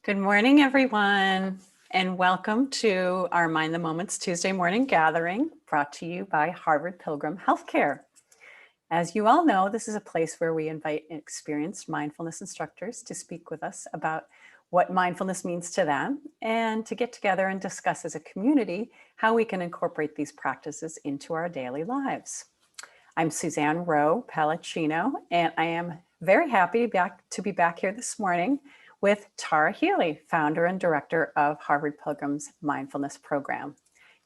Good morning, everyone, and welcome to our Mind the Moments Tuesday morning gathering brought to you by Harvard Pilgrim Healthcare. As you all know, this is a place where we invite experienced mindfulness instructors to speak with us about what mindfulness means to them and to get together and discuss as a community how we can incorporate these practices into our daily lives. I'm Suzanne Rowe, Palacino, and I am very happy to be back here this morning with Tara Healey, founder and director of Harvard Pilgrim's Mindfulness Program.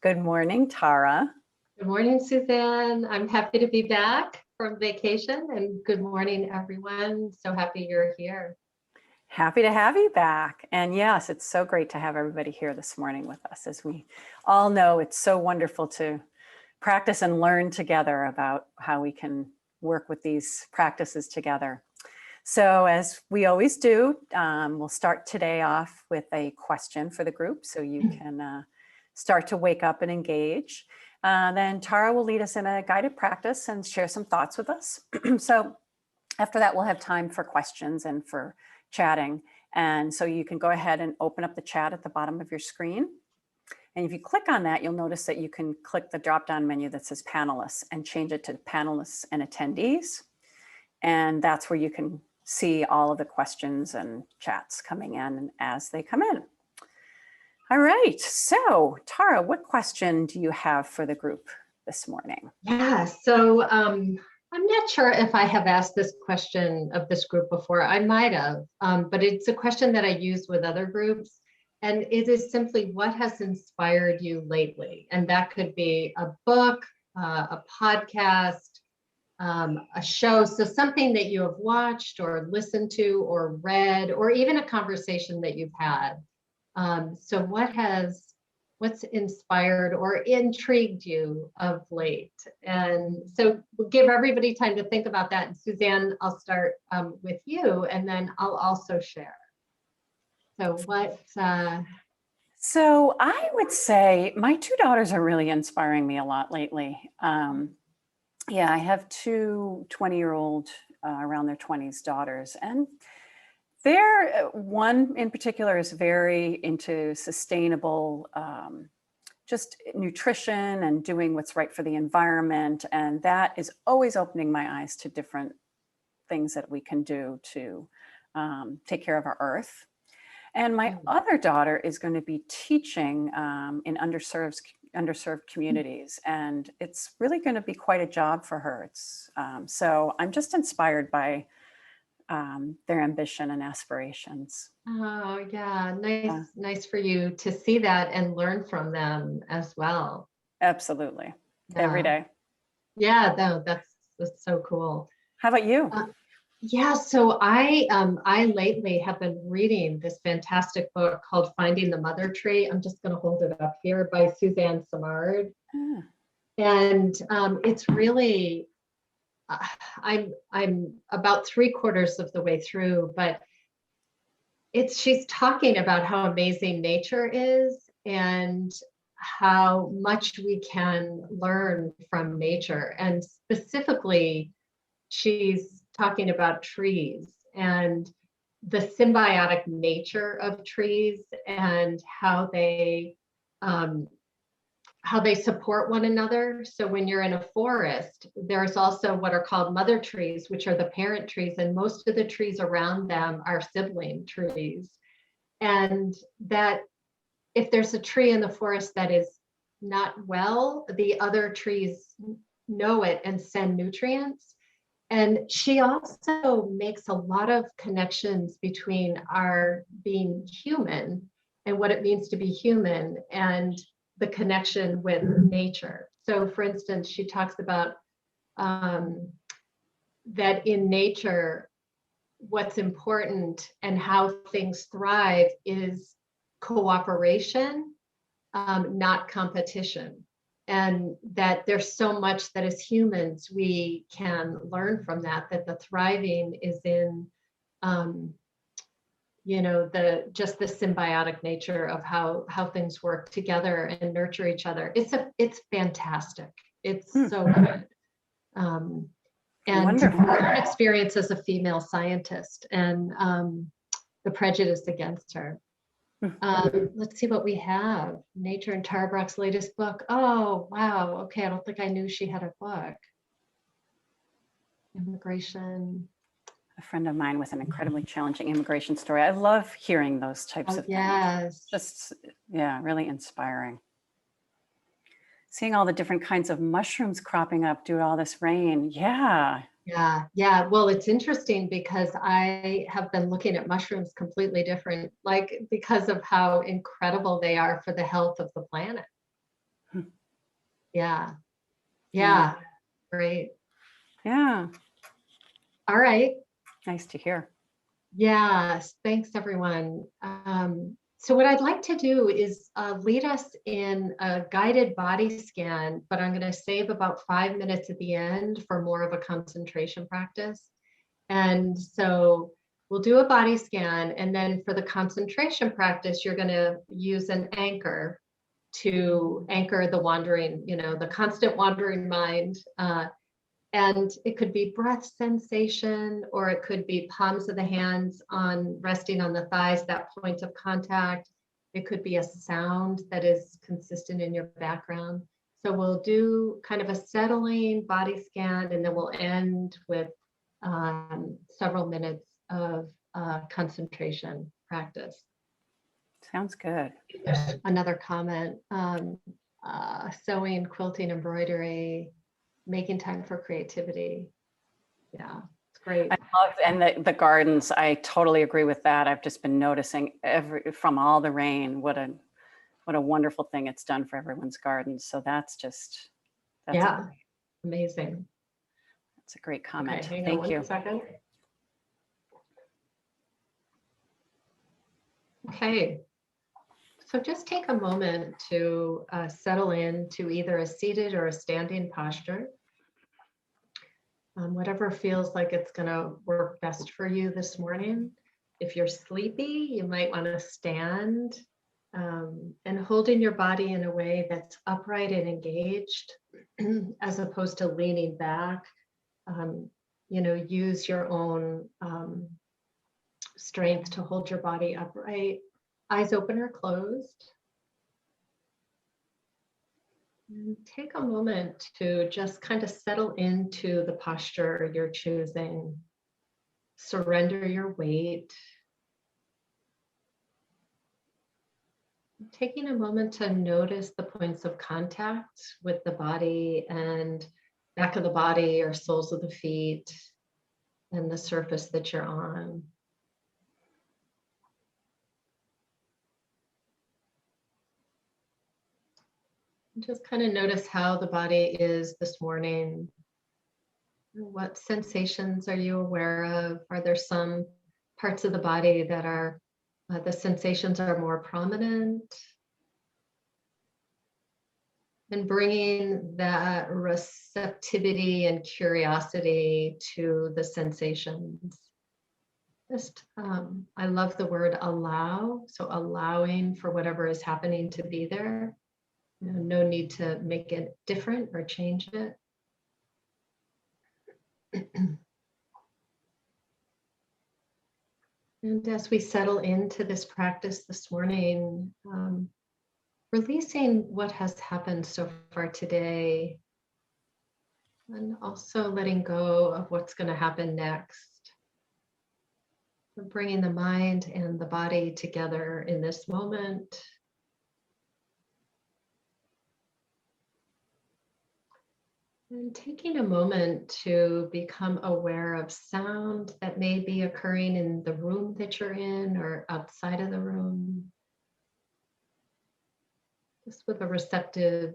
Good morning, Tara. Good morning, Suzanne. I'm happy to be back from vacation, and good morning, everyone. So happy you're here. Happy to have you back. And yes, it's so great to have everybody here this morning with us. As we all know, it's so wonderful to practice and learn together about how we can work with these practices together. So as we always do, we'll start today off with a question for the group so you can start to wake up and engage. Then Tara will lead us in a guided practice and share some thoughts with us. So after that, we'll have time for questions and for chatting. And so you can go ahead and open up the chat at the bottom of your screen. And if you click on that, you'll notice that you can click the drop-down menu that says panelists and change it to panelists and attendees. And that's where you can see all of the questions and chats coming in as they come in. All right, so Tara, what question do you have for the group this morning? Yeah, so I'm not sure if I have asked this question of this group before. I might have, but it's a question that I use with other groups. And it is simply, what has inspired you lately? And that could be a book, a podcast, a show, so something that you have watched or listened to or read, or even a conversation that you've had. So what's inspired or intrigued you of late? And so we'll give everybody time to think about that. And Suzanne, I'll start with you, and then I'll also share. So So I would say my two daughters are really inspiring me a lot lately. Yeah, I have two 20-year-old, around their 20s daughters, and one in particular is very into sustainable, just nutrition and doing what's right for the environment. And that is always opening my eyes to different things that we can do to take care of our earth. And my other daughter is going to be teaching in underserved communities, and it's really going to be quite a job for her. So I'm just inspired by their ambition and aspirations. Oh yeah, nice for you to see that and learn from them as well. Absolutely, every day. Yeah, no, that's so cool. How about you? Yeah, so I lately have been reading this fantastic book called Finding the Mother Tree. I'm just going to hold it up here, by Suzanne Simard. And it's really, I'm about 3/4 of the way through, but she's talking about how amazing nature is and how much we can learn from nature. And specifically, she's talking about trees and the symbiotic nature of trees and how they support one another. So when you're in a forest, there's also what are called mother trees, which are the parent trees, and most of the trees around them are sibling trees. And that if there's a tree in the forest that is not well, the other trees know it and send nutrients. And she also makes a lot of connections between our being human and what it means to be human and the connection with nature. So for instance, she talks about that in nature, what's important and how things thrive is cooperation, not competition. And that there's so much that as humans we can learn from that the thriving is in, just the symbiotic nature of how things work together and nurture each other. It's fantastic. It's so good. And her experience as a female scientist and the prejudice against her. Let's see what we have. Nature and Tara Brach's latest book. Oh, wow. Okay, I don't think I knew she had a book. Immigration. A friend of mine with an incredibly challenging immigration story. I love hearing those types Oh, of things. yes. Just, yeah, really inspiring. Seeing all the different kinds of mushrooms cropping up due to all this rain. Yeah. Yeah. Well, it's interesting because I have been looking at mushrooms completely different, like because of how incredible they are for the health of the planet. Hmm. Yeah. Yeah. Great. Yeah. All right. Nice to hear. Yes. Thanks, everyone. So what I'd like to do is lead us in a guided body scan, but I'm going to save about 5 minutes at the end for more of a concentration practice. And so we'll do a body scan, and then for the concentration practice, you're going to use an anchor to anchor the wandering, the constant wandering mind. And it could be breath sensation, or it could be palms of the hands on resting on the thighs, that point of contact. It could be a sound that is consistent in your background. So we'll do kind of a settling body scan, and then we'll end with several minutes of concentration practice. Sounds good. Another comment, sewing, quilting, embroidery, making time for creativity. Yeah, it's great. I love, and the gardens, I totally agree with that. I've just been noticing from all the rain, what a wonderful thing it's done for everyone's gardens. So that's amazing. That's a great comment. Okay, hang Thank on you. one second. Okay, so just take a moment to settle into either a seated or a standing posture. Whatever feels like it's going to work best for you this morning. If you're sleepy, you might want to stand and holding your body in a way that's upright and engaged, as opposed to leaning back. Use your own strength to hold your body upright. Eyes open or closed. And take a moment to just kind of settle into the posture you're choosing. Surrender your weight. Taking a moment to notice the points of contact with the body and back of the body or soles of the feet and the surface that you're on. Just kind of notice how the body is this morning. What sensations are you aware of? Are there some parts of the body that are, the sensations are more prominent? And bringing that receptivity and curiosity to the sensations. Just, I love the word allow. So allowing for whatever is happening to be there. No need to make it different or change it. And as we settle into this practice this morning, releasing what has happened so far today, and also letting go of what's going to happen next. Bringing the mind and the body together in this moment. And taking a moment to become aware of sound that may be occurring in the room that you're in or outside of the room. Just with a receptive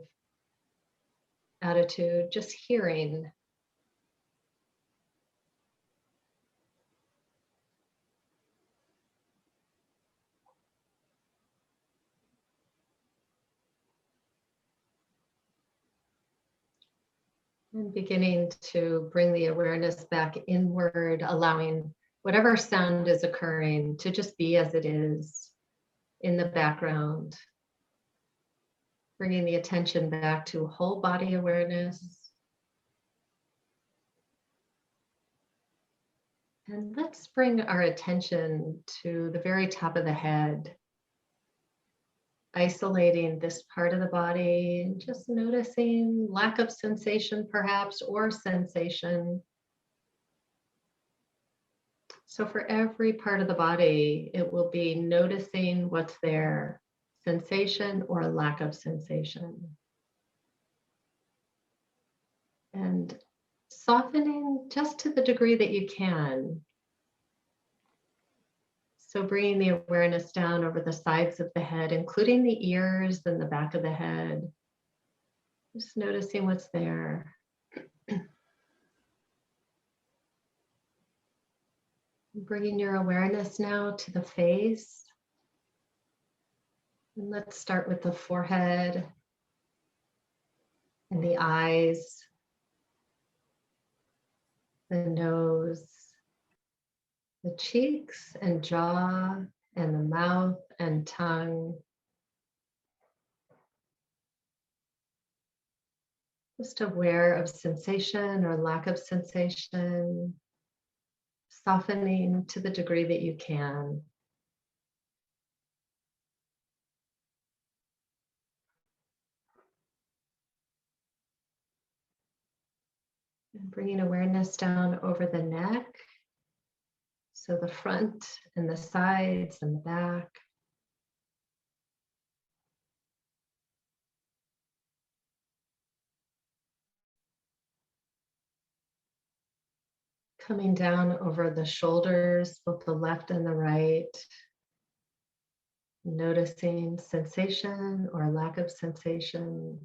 attitude, just hearing. And beginning to bring the awareness back inward, allowing whatever sound is occurring to just be as it is in the background. Bringing the attention back to whole body awareness. And let's bring our attention to the very top of the head. isolating this part of the body and just noticing lack of sensation perhaps, or sensation. So for every part of the body, it will be noticing what's there, sensation or lack of sensation. And softening just to the degree that you can. So bringing the awareness down over the sides of the head, including the ears and the back of the head. Just noticing what's there. Bringing your awareness now to the face. And let's start with the forehead and the eyes, the nose, the cheeks and jaw, and the mouth and tongue. Just aware of sensation or lack of sensation, softening to the degree that you can. And bringing awareness down over the neck. So the front and the sides and the back. Coming down over the shoulders, both the left and the right. Noticing sensation or lack of sensation.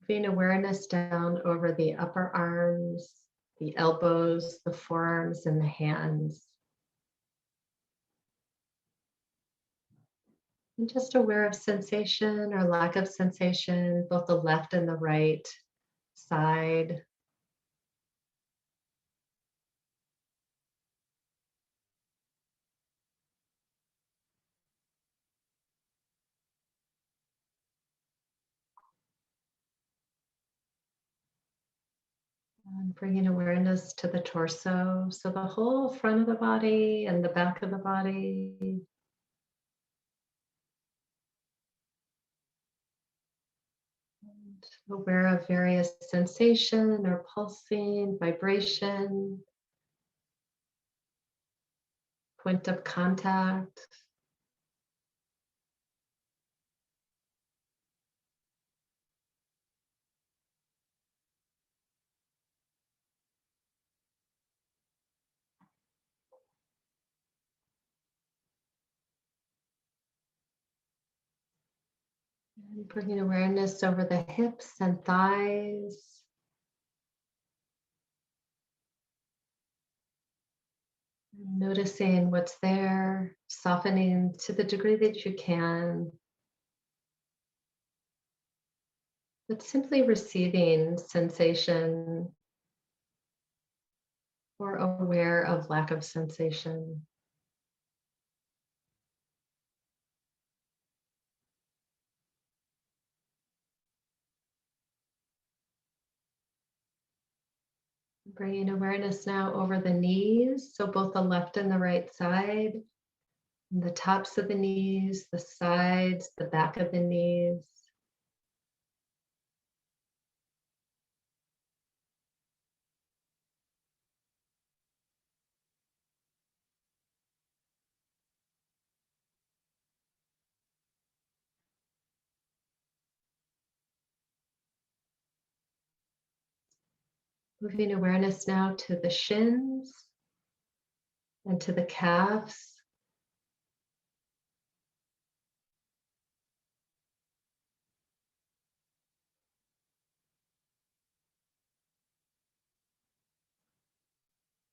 Bringing awareness down over the upper arms, the elbows, the forearms, and the hands. And just aware of sensation or lack of sensation, both the left and the right side. And bringing awareness to the torso, so the whole front of the body and the back of the body. And aware of various sensation or pulsing, vibration, point of contact. And bringing awareness over the hips and thighs. Noticing what's there, softening to the degree that you can. But simply receiving sensation or aware of lack of sensation. Bringing awareness now over the knees, so both the left and the right side, and the tops of the knees, the sides, the back of the knees. Moving awareness now to the shins and to the calves.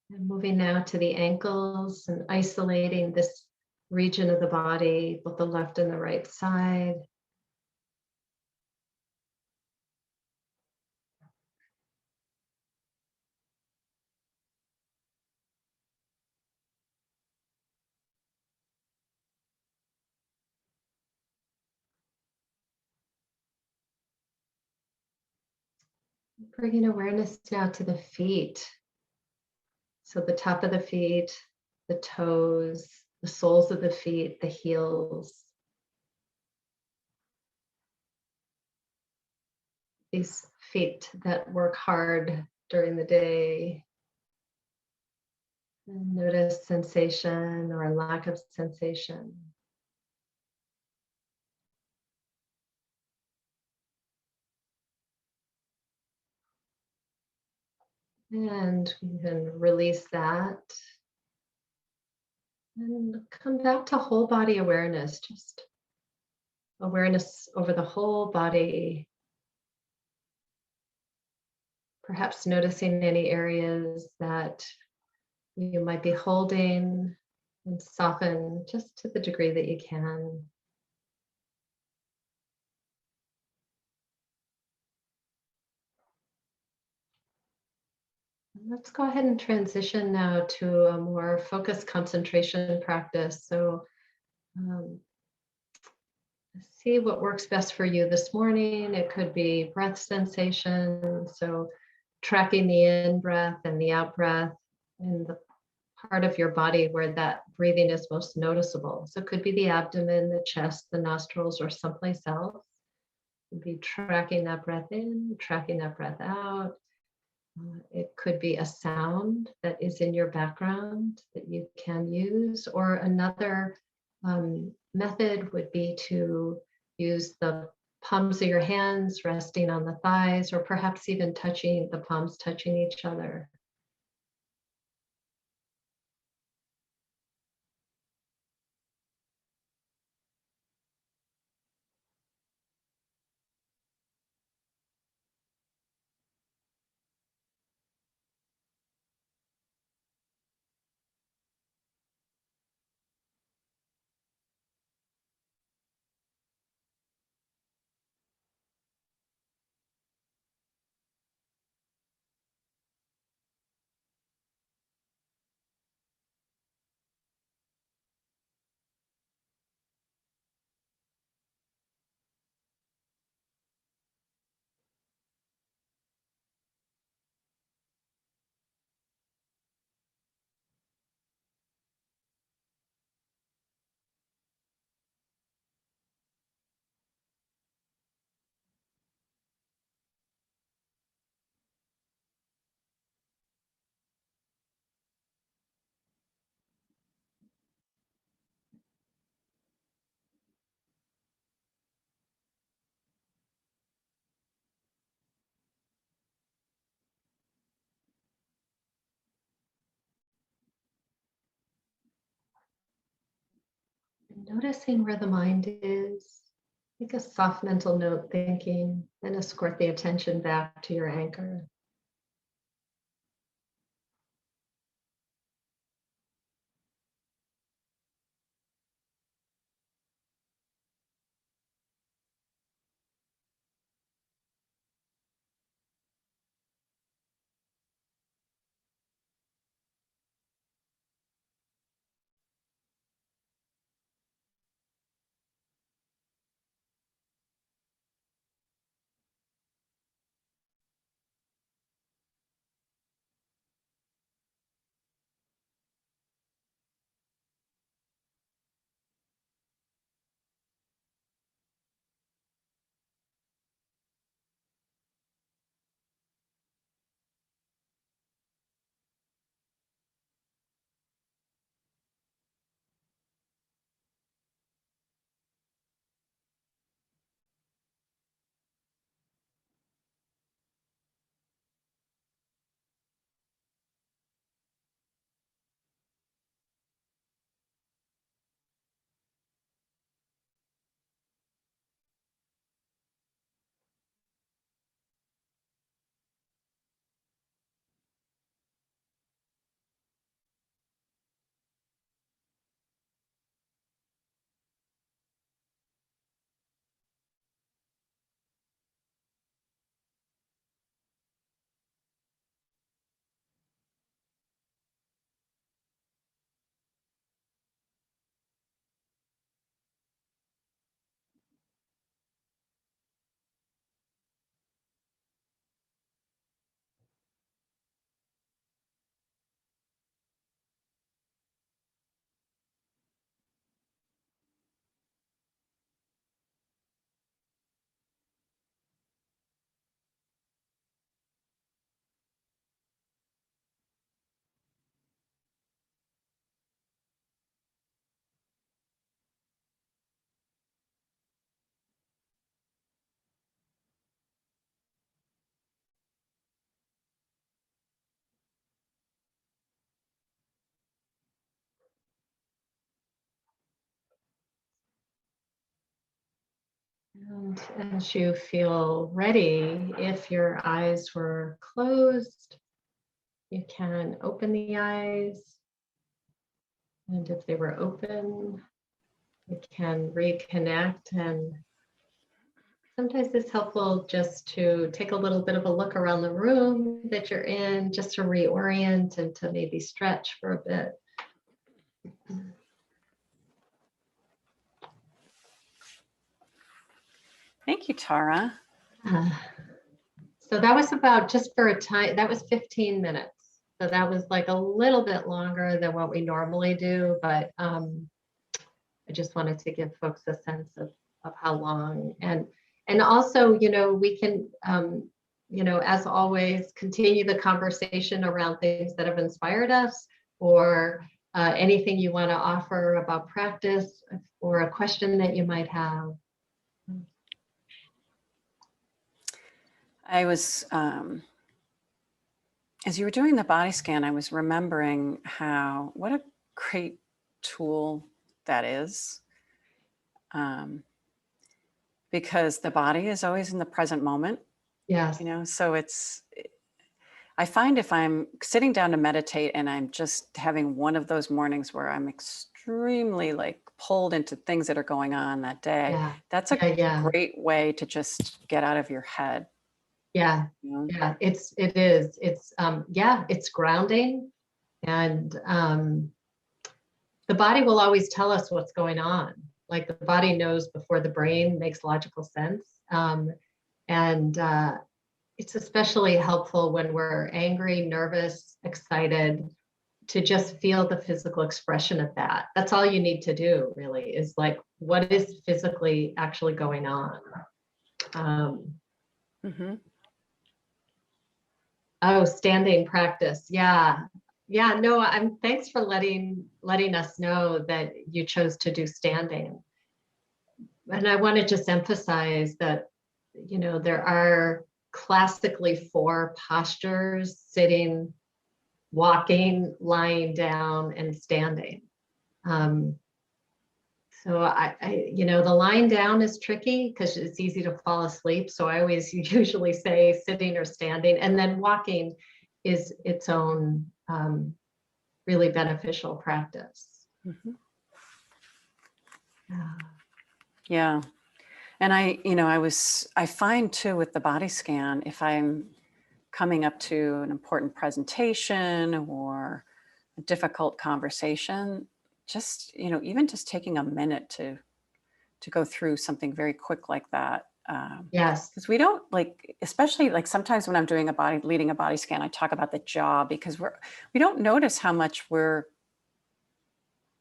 And moving now to the ankles and isolating this region of the body, both the left and the right side. Bringing awareness now to the feet. So the top of the feet, the toes, the soles of the feet, the heels. These feet that work hard during the day. And notice sensation or lack of sensation. And we can release that. And come back to whole body awareness, just awareness over the whole body. Perhaps noticing any areas that you might be holding, and soften just to the degree that you can. Let's go ahead and transition now to a more focused concentration practice. So see what works best for you this morning. It could be breath sensation. So tracking the in breath and the out breath in the part of your body where that breathing is most noticeable. So it could be the abdomen, the chest, the nostrils, or someplace else. You'd be tracking that breath in, tracking that breath out. It could be a sound that is in your background that you can use, or another method would be to use the palms of your hands resting on the thighs, or perhaps even touching the palms, touching each other. Noticing where the mind is. Make a soft mental note thinking, then escort the attention back to your anchor. And as you feel ready, if your eyes were closed, you can open the eyes. And if they were open, you can reconnect. And sometimes it's helpful just to take a little bit of a look around the room that you're in, just to reorient and to maybe stretch for a bit. Thank you, Tara. So that was about, just for a time, that was 15 minutes. So that was like a little bit longer than what we normally do, but I just wanted to give folks a sense of how long. And also, we can, as always, continue the conversation around things that have inspired us, or anything you want to offer about practice, or a question that you might have. I was, as you were doing the body scan, I was remembering what a great tool that is. Because the body is always in the present moment. Yes. So I find if I'm sitting down to meditate and I'm just having one of those mornings where I'm extremely pulled into things that are going on that day, that's a great way to just get out of your head. Yeah. Yeah, it is. It's grounding, and the body will always tell us what's going on. Like, the body knows before the brain makes logical sense. And it's especially helpful when we're angry, nervous, excited, to just feel the physical expression of that. That's all you need to do, really, is what is physically actually going on. Oh, standing practice. Yeah. No, thanks for letting us know that you chose to do standing. And I want to just emphasize that, there are classically 4 postures: sitting, walking, lying down, and standing. So the lying down is tricky because it's easy to fall asleep. So I always usually say sitting or standing, and then walking is its own really beneficial practice. Yeah. And I find too with the body scan, if I'm coming up to an important presentation or a difficult conversation, just, even just taking a minute to go through something very quick like that. Yes. Because we don't especially sometimes when I'm leading a body scan, I talk about the jaw, because we don't notice how much we're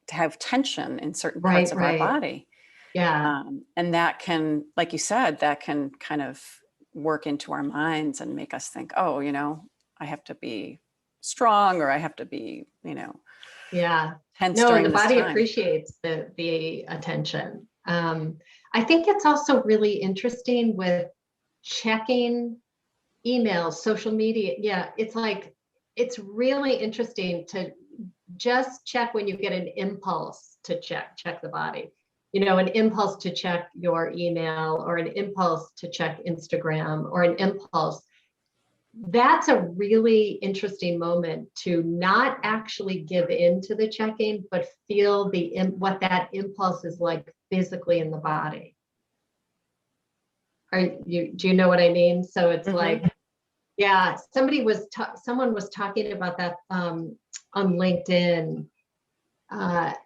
to have tension in certain parts of our body. Yeah. And that can, like you said, that can kind of work into our minds and make us think, oh, I have to be strong, or I have to be, tense No, during and the this body time. appreciates the attention. I think it's also really interesting with checking emails, social media. Yeah, it's really interesting to just check when you get an impulse to check the body. An impulse to check your email, or an impulse to check Instagram, or an impulse. That's a really interesting moment to not actually give in to the checking, but feel what that impulse is like physically in the body. Do you know what I mean? So it's yeah, someone was talking about that on LinkedIn, and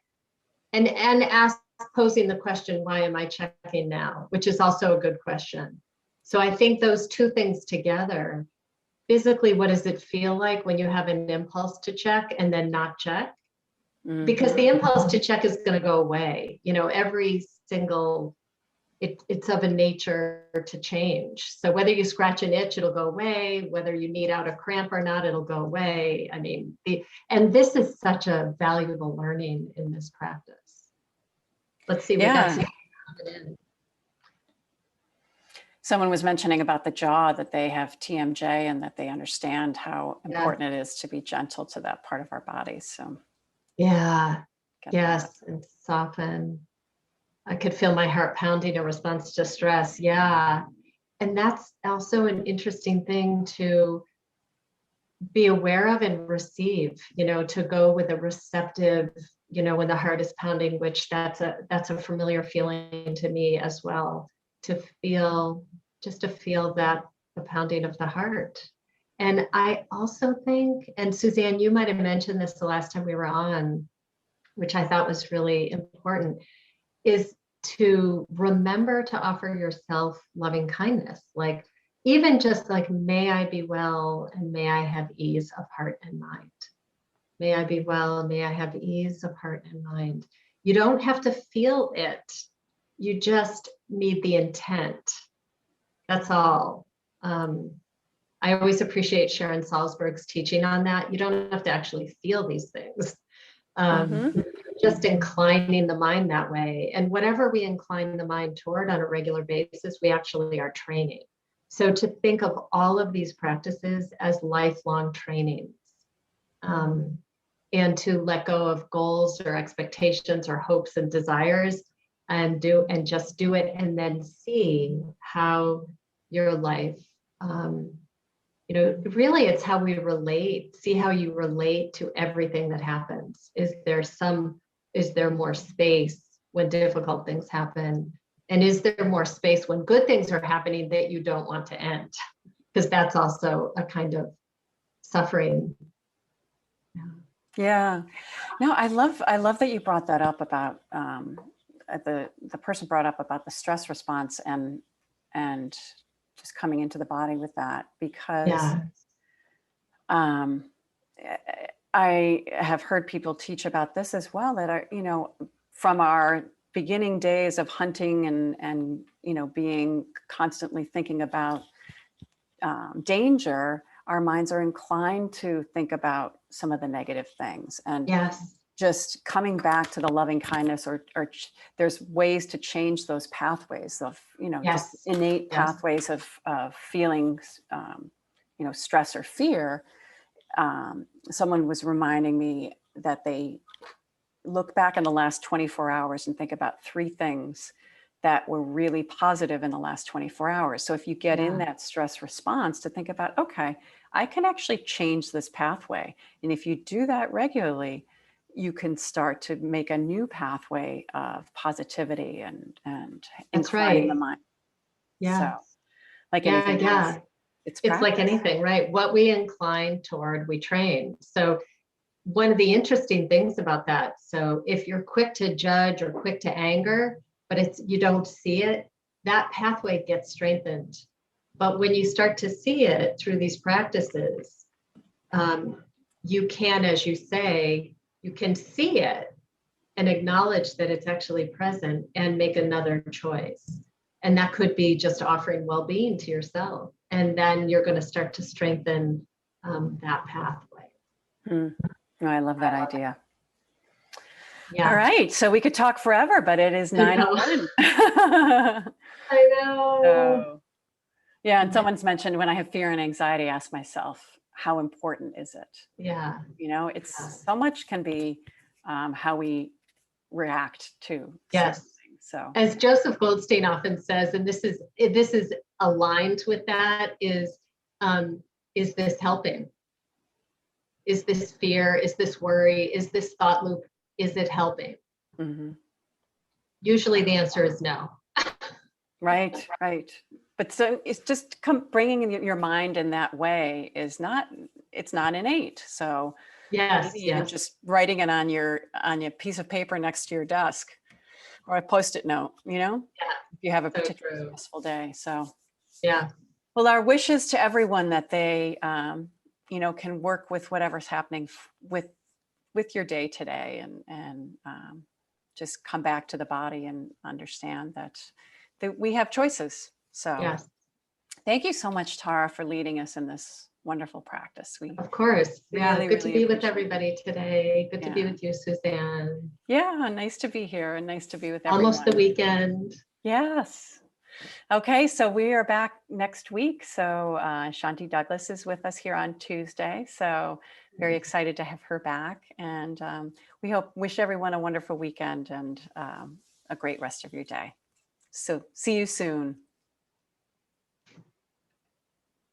posing the question, why am I checking now? Which is also a good question. So I think those two things together, physically, what does it feel like when you have an impulse to check and then not check? Because the impulse to check is going to go away. Every single, it's of a nature to change. So whether you scratch an itch, it'll go away. Whether you need out a cramp or not, it'll go away. I mean, and this is such a valuable learning in this practice. Let's see, we got some in. Someone was mentioning about the jaw, that they have TMJ and that they understand how important it is to be gentle to that part of our body. So yes, and soften. I could feel my heart pounding in response to stress. Yeah. And that's also an interesting thing to be aware of and receive, to go with a receptive, when the heart is pounding, which that's a familiar feeling to me as well, to feel, just to feel that the pounding of the heart. And I also think, and Suzanne, you might have mentioned this the last time we were on, which I thought was really important, is to remember to offer yourself loving kindness. Like, even just like, may I be well and may I have ease of heart and mind. May I be well, may I have ease of heart and mind. You don't have to feel it. You just need the intent. That's all. I always appreciate Sharon Salzberg's teaching on that. You don't have to actually feel these things. Just inclining the mind that way. And whatever we incline the mind toward on a regular basis, we actually are training. So to think of all of these practices as lifelong trainings, and to let go of goals or expectations or hopes and desires, and just do it, and then see how your life, really it's how we relate, see how you relate to everything that happens. Is there more space when difficult things happen? And is there more space when good things are happening that you don't want to end? Because that's also a kind of suffering. Yeah. No, I love that you brought that up about the person brought up about the stress response and just coming into the body with that, because I have heard people teach about this as well, that are, from our beginning days of hunting and being constantly thinking about danger, our minds are inclined to think about some of the negative things. And just coming back to the loving kindness, or there's ways to change those pathways of, just innate pathways of feelings, stress or fear. Someone was reminding me that they look back in the last 24 hours and think about 3 things that were really positive in the last 24 hours. So if you get in that stress response, to think about, okay, I can actually change this pathway. And if you do that regularly, you can start to make a new pathway of positivity and inclining the mind. So like anything else, it's like anything, right? What we incline toward, we train. So one of the interesting things about that, so if you're quick to judge or quick to anger, but you don't see it, that pathway gets strengthened. But when you start to see it through these practices, you can, as you say, you can see it and acknowledge that it's actually present and make another choice. And that could be just offering well-being to yourself. And then you're going to start to strengthen that pathway. Oh, I love that idea. All right. So we could talk forever, but it is 9:01. I know. So, yeah. And someone's mentioned, when I have fear and anxiety, ask myself, how important is it? Yeah. It's so much can be how we react to. So as Joseph Goldstein often says, and this is aligned with that, is this helping? Is this fear? Is this worry? Is this thought loop? Is it helping? Usually the answer is no. Right. But so it's just bringing your mind in that way it's not innate. So even just writing it on your piece of paper next to your desk, or a Post-it note, if you have a particularly stressful day. So well, our wishes to everyone that they can work with whatever's happening with your day today, and just come back to the body and understand that we have choices. So thank you so much, Tara, for leading us in this wonderful practice. Of course. Really, good to be with everybody today. Good to be with you, Suzanne. Yeah, nice to be here, and nice to be with everyone. Almost the weekend. Yes. Okay, so we are back next week. So Shanti Douglas is with us here on Tuesday. So very excited to have her back. And we wish everyone a wonderful weekend, and a great rest of your day. So see you soon.